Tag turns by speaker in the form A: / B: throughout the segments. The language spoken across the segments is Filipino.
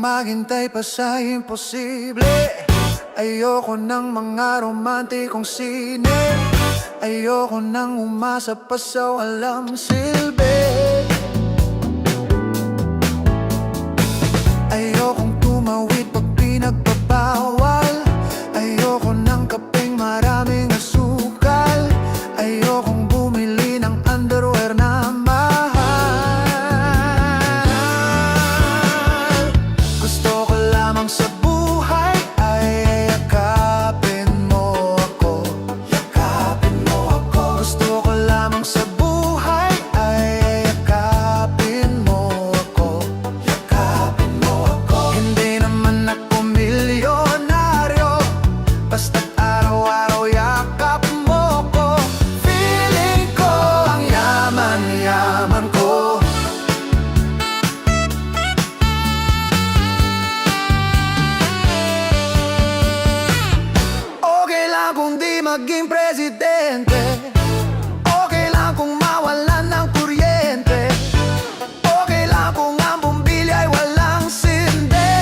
A: maghintay pa sa imposible. Ayoko ng mga romantikong sine. Ayoko nang umasa pa sa walang silbi. Ayokong tumawid pag pinagbabawal. Ayoko ng kapeng maraming asukal. Ayokong bumili ng underwear na mahal. Gusto ko lamang sa buhay ay yakapin mo ako. Yakapin mo ako. Gusto ko lamang sa buhay ay yakapin mo ako. Yakapin mo ako. Hindi naman ako milyonaryo, basta't araw-araw yakap mo ko. Feeling ko ang yaman-yaman ko. Okay lang kung di maging presidente. Okay lang kung mawalan ng kuryente. Okay lang kung ang bumbilya ay walang sinde.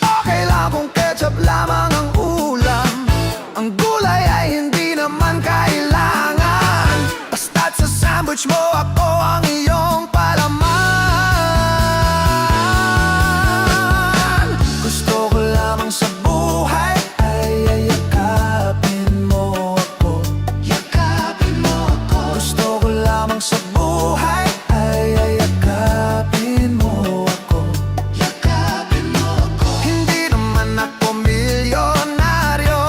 A: Okay lang kung ketchup lamang ang ulam. Ang gulay ay hindi naman kailangan. Basta't sa sandwich mo ako ang iyong palaman. Gusto ko lamang sa buhay ay yakapin mo ako. Yakapin mo ako. Gusto ko lamang sa buhay ay yakapin mo ako. Yakapin mo ako. Hindi naman ako milyonaryo,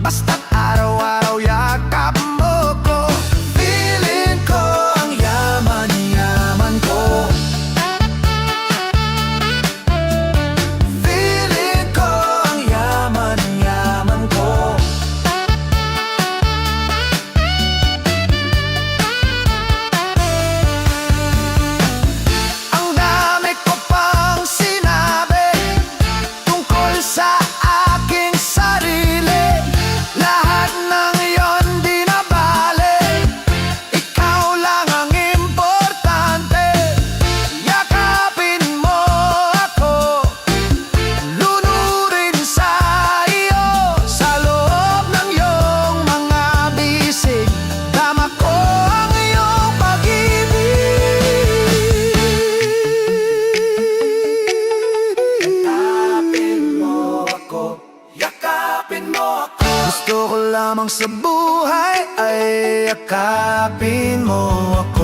A: basta't araw-araw yakap mo ko. Feeling ko ang yaman-yaman ko. Feeling ko ang yaman-yaman ko. Ang dami ko pang sinabi tungkol sa aking sarili. Lahat ng iyon di na bale. Ikaw lang ang importante. Yakapin mo ako, lunurin sa iyo. Sa loob ng iyong mga bisig, tama ko ang iyong pag-ibig. Yakapin mo ako. Yakapin mo ako. Gusto ko lamang sa buhay ay yakapin mo ako.